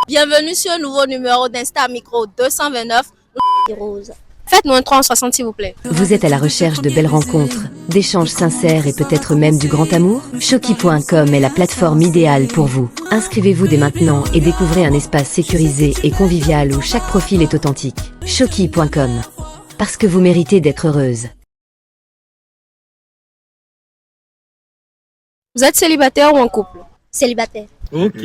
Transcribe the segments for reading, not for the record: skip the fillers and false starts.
Bienvenue sur un nouveau numéro d'Insta Micro 229. Rose. Faites-nous un 360 s'il vous plaît. Vous êtes à la recherche de belles rencontres, d'échanges sincères et peut-être même du grand amour? Choki.com est la plateforme idéale pour vous. Inscrivez-vous dès maintenant et découvrez un espace sécurisé et convivial où chaque profil est authentique. Choki.com. Parce que vous méritez d'être heureuse. Vous êtes célibataire ou en couple? Célibataire. Ok.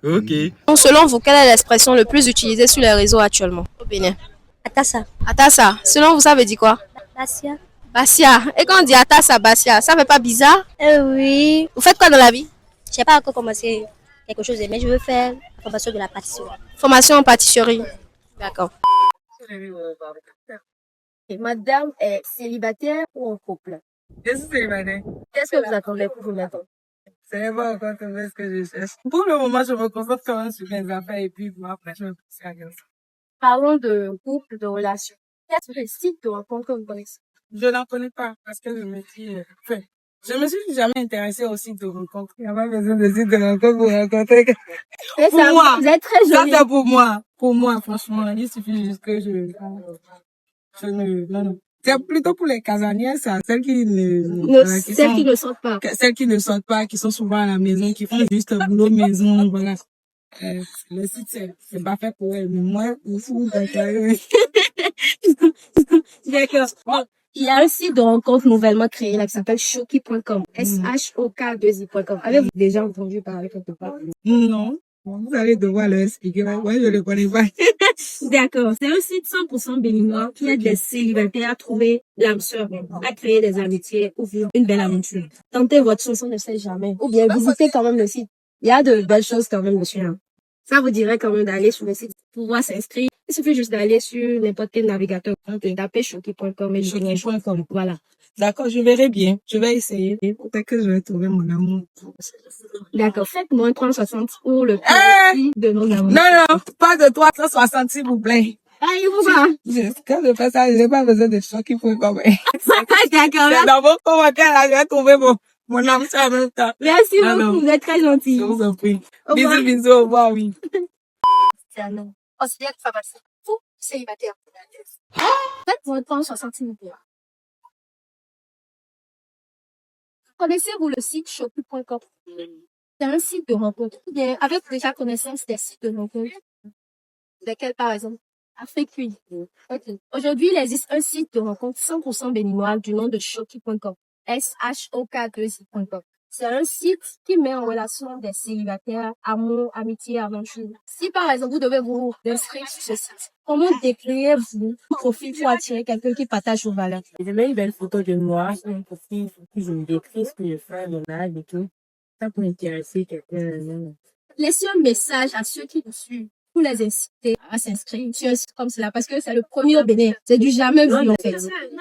Donc, selon vous, quelle est l'expression le plus utilisée sur les réseaux actuellement au Bénin? Atassa. Atassa. Selon vous, ça veut dire quoi? Basia. Bassia. Et quand on dit Atassa, Bassia, ça fait pas bizarre? Oui. Vous faites quoi dans la vie? Je n'ai pas encore commencé quelque chose, mais je veux faire la formation de la pâtisserie. Formation en pâtisserie. D'accord. Et madame est célibataire ou en couple? Je suis célibataire. Qu'est-ce que vous attendez pour vous maintenant? Ce n'est pas encore trouvé ce que je cherche. Pour le moment, je me concentre quand même sur mes affaires et puis après, je vais passer à quelque chose. Parlons de couple, de relation. Quels sont les sites de rencontre que vous connaissez? Je n'en connais pas parce que je me dis, je me suis jamais intéressée au site de rencontre. Il n'y a pas besoin de site de rencontre pour rencontrer. Mais Pour ça, moi. vous êtes très Ça, jolie. c'est pour moi. Pour moi, franchement, il suffit juste que non. C'est plutôt pour les casanières, ça. Celles qui Celles qui ne sortent pas. Celles qui ne sortent pas, qui sont souvent à la maison, qui font juste boulot maison, voilà. Le site, c'est pas fait pour elles, mais moi, D'accord. Bon, il y a un site de rencontre nouvellement créé là qui s'appelle Choki.com. SHOK2I.com. Avez-vous déjà entendu parler quelque part? Non. Vous allez devoir leur expliquer. Moi, je ne le connais pas. D'accord. C'est un site 100% béninois qui aide les célibataires à trouver l'âme sœur, à créer des amitiés ou vivre une belle aventure. Tentez votre chance, on ne sait jamais. Ou bien visitez quand même le site. Il y a de belles choses quand même dessus. Hein. Ça vous dirait quand même d'aller sur le site pour pouvoir s'inscrire. Il suffit juste d'aller sur n'importe quel navigateur. Tapez Choki.com et Choki.com. Voilà. D'accord, je verrai bien. Je vais essayer. Peut-être que je vais trouver mon amour. D'accord. Faites-moi un 360 pour le prix de nos amours. Non, pas de 360, s'il vous plaît. Ah, il vous va. Quand je fais ça, je n'ai pas besoin de Choki.com. D'accord. C'est dans vos commentaires, là, je vais trouver mon âme sœur en même temps. Merci beaucoup. Vous êtes très gentil. Je vous en prie. Au revoir. Bisous, au revoir, oui. C'est un nom. Auxiliaire pharmacien. Vous, célibataire. Faites-moi un 360 s'il vous plaît. Connaissez-vous le site Choki.com? C'est un site de rencontre. Avec déjà connaissance des sites de rencontre. Lesquels, par exemple? Afrique Cuisine. Okay. Aujourd'hui, il existe un site de rencontre 100% béninois du nom de Choki.com. SHOK2I.com. C'est un site qui met en relation des célibataires, amour, amitié, aventure. Si par exemple, vous devez vous inscrire sur ce site, comment décrivez-vous votre profil pour attirer quelqu'un qui partage vos valeurs? Je mets une belle photo de moi sur mon profil, puis je me décris ce que je fais, mon âge et tout. Ça pour intéresser quelqu'un. Laissez un message à ceux qui vous suivent pour les inciter à s'inscrire sur un site comme cela parce que c'est le premier au Bénin. C'est du jamais vu en fait.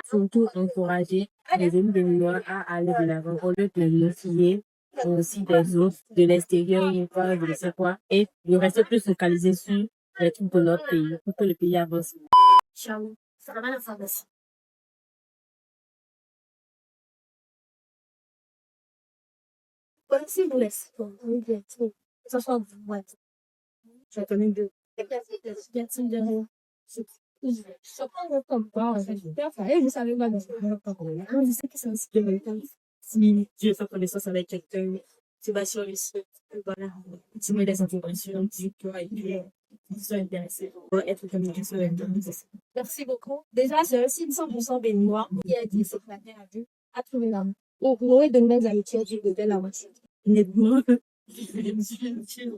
Surtout encourager les amis béninois à aller de l'avant au lieu de le fier aussi des autres, de l'extérieur, ou pas, je ne sais quoi, et de rester plus focalisé sur les trucs de notre pays pour que le pays avance. Ciao. Ça va la pharmacie. Connaissez-vous les sites de rencontre? Ça soit vous, ouais. J'en connais deux. Je prends comme quoi, en fait, je savais pas de ça. Je sais que c'est un site de rencontre. Si tu fais connaissance avec quelqu'un, tu vas sur le site, voilà, tu mets des informations, tu vois, et puis tu sois intéressé pour être communication avec toi. Merci beaucoup. Déjà, c'est un site 100% béninois qui a dit cette manière à trouver l'amour. Donc, vous aurez de nouvelles amitiés, de belles aventures. Honnêtement, je ne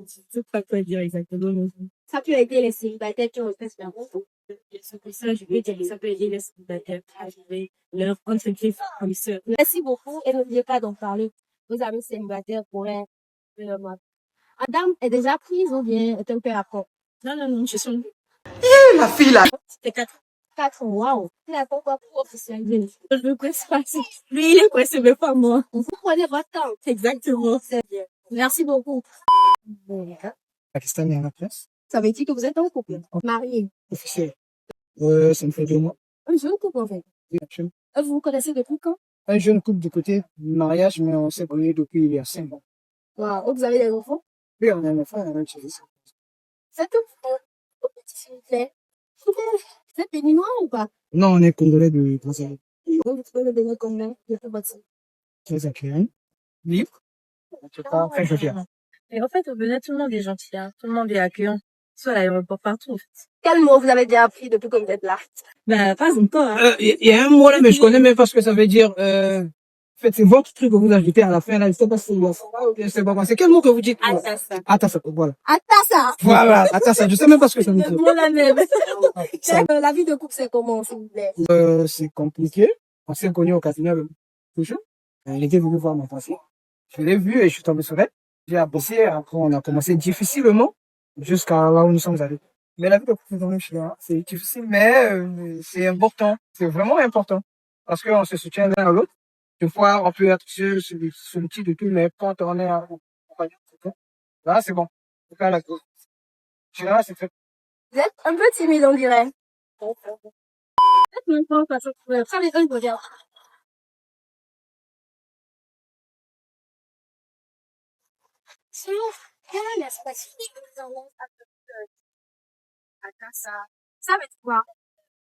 sais pas quoi dire exactement. Ça peut aider les célibataires qui ont fait ce rencontre. C'est pour ça que je vais dire que ça peut aider les célibataires à trouver leur entreprise comme ça. Merci beaucoup et n'oubliez pas d'en parler. Vos amis célibataires pourraient le voir. Madame est déjà prise ou bien est un peu à fond? Non, je suis... La fille, là. C'était 4. 4 wow. Il a pas encore pour officialiser. Je me presse pas. Lui, il est pressé, mais pas moi. Vous prenez votre temps. Exactement. C'est bien. Merci beaucoup. Pakistanais à la place. Ça veut dire que vous êtes en couple. Marié. Officiel. Ça me fait 2 mois. Un jeune couple en fait. Oui, absolument. Vous vous connaissez depuis quand? un jeune couple du côté du mariage, mais on s'est connus depuis il y a 5 ans. Wow. Vous avez des enfants? Oui, on a un enfant, on a un petit fils. C'est tout. Au petit s'il vous plaît. Vous êtes béninois ou pas? Non, on est congolais de Brazzaville. Vous pouvez le bénir combien de votre Très accueillant. Libre. En tout cas, très jovial. Et en fait, au Bénin, tout le monde est gentil, hein. Tout le monde est accueillant. Soit à l'aéroport, partout, en fait. Quel mot vous avez déjà appris depuis que vous êtes là? Bah, pas encore, hein. Il y a un mot là, mais je connais même pas ce que ça veut dire. En fait, c'est votre truc que vous ajoutez à la fin là. Je sais pas si je sais pas. C'est quel mot que vous dites? Atassa. Atassa, voilà. Atassa! Voilà, Atassa. Je sais même pas ce que ça veut dire. Moi, la même. La vie de couple, c'est comment, s'il vous plaît? C'est compliqué. On s'est connus au casino toujours. Il était venu voir mon passé. Je l'ai vu et je suis tombé sur elle. J'ai apprécié. Après, on a commencé difficilement jusqu'à là où nous sommes allés. Mais la vie de couple dans le chien, c'est difficile, mais c'est important. C'est vraiment important. Parce qu'on se soutient l'un à l'autre. Des fois, on peut être seul, solitude et tout, mais quand on est en compagnie, c'est tout. Là, c'est bon. C'est pas la cause. Généralement, c'est fait. Vous êtes un peu timide, on dirait. Peut-être même pas, parce que ça les uns regardent. Sinon, quel est l'espace physique que nous avons à Atassa? Ça veut dire quoi?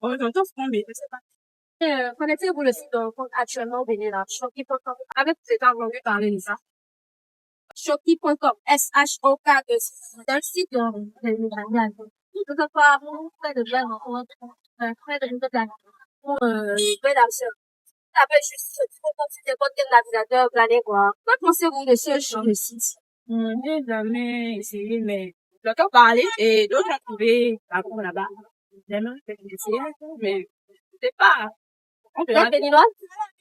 Oh, j'entends ce qu'on dit, je sais pas. Connaissez-vous le site de rencontre actuellement au Bénin, là? Shopee.com. Avec, vous avez entendu parler de ça. Shopee.com. S-H-O-K-2. C'est un site de rencontre. Tout à fait, vous faites de belles rencontres, faites de nouvelles pour belles actions. Ça peut juste consulter votre navigateur, planer quoi. Que pensez-vous de ce genre de site? J'ai jamais essayé, mais j'entends parler et d'autres ont trouvé la bombe là-bas. Vraiment, j'ai essayé, mais je sais pas. On Vous verra. êtes béninois?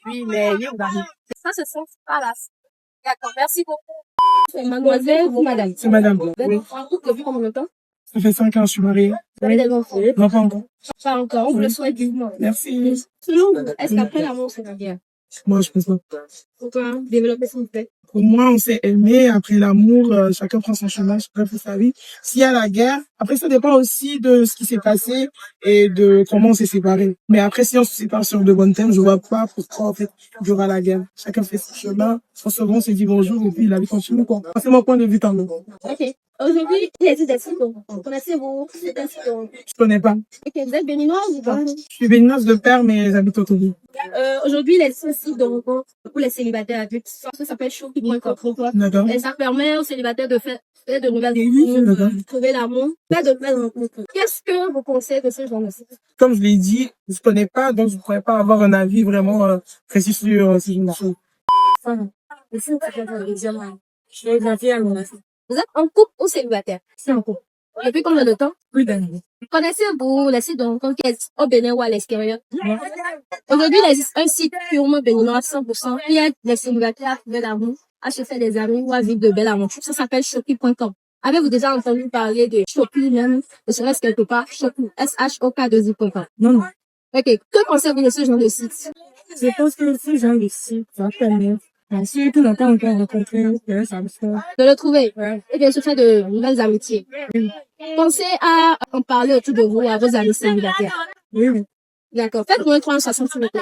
Oui, mais il y a une barrière. Ça, ce sont pas là. D'accord, merci beaucoup. Mademoiselle ou madame? C'est madame. Vous êtes en couple depuis combien de temps? Ça fait 5 ans que je suis marié. Vous avez des enfants? Non, pas encore. Pas encore, on vous le souhaite vivement. Merci. Selon vous, est-ce qu'après l'amour, c'est la guerre? Moi, je pense pas. Pourquoi? Développer s'il vous plaît. Pour moi, on s'est aimé. Après l'amour, chacun prend son chemin, chacun fait sa vie. S'il y a la guerre, après, ça dépend aussi de ce qui s'est passé et de comment on s'est séparés. Mais après, si on se sépare sur de bons termes, je vois pas pourquoi, en fait, il y aura la guerre. Chacun fait son chemin. On se voit, on se dit bonjour et puis la vie continue, quoi. C'est mon point de vue, tant mieux. Ok. Aujourd'hui, il existe des sites. Connaissez-vous des sites? Je connais pas. Ok, vous êtes béninoise ou pas? Je suis béninoise de père, mais j'habite au Togo. Aujourd'hui, il existe un site de rencontre pour les célibataires adultes. Ça s'appelle Shopee.com. D'accord. Et ça permet aux célibataires de faire de nouvelles D'accord. rencontres, de trouver l'amour, faire de nouvelles rencontres. Qu'est-ce que vous pensez de ce genre de site? Comme je l'ai dit, je connais pas, donc je pourrais pas avoir un avis vraiment précis sur ce genre de choses. Vous êtes en couple ou célibataire? C'est un coup. Depuis combien de temps? Oui, ben. Connaissez-vous les sites de rencontre qui existent au Bénin ou à l'extérieur? Aujourd'hui, il existe un site purement béninois à 100% qui aide les célibataires à trouver l'amour, à se faire des amis ou à vivre de belles aventures. Ça s'appelle Shopee.com. Avez-vous déjà entendu parler de Shopee même, ne serait-ce quelque part? Shopee, S-H-O-K-2-I.com. Non. Ok. Que pensez-vous de ce genre de site? Je pense que ce genre de site va permettre si tout le temps on peut rencontrer, ça me fait. De le trouver. Ouais. Et bien se faire de nouvelles amitiés. Pensez à en parler autour de vous, à vos amis célibataires. Oui, oui. D'accord. Faites-moi un 360 s'il vous plaît.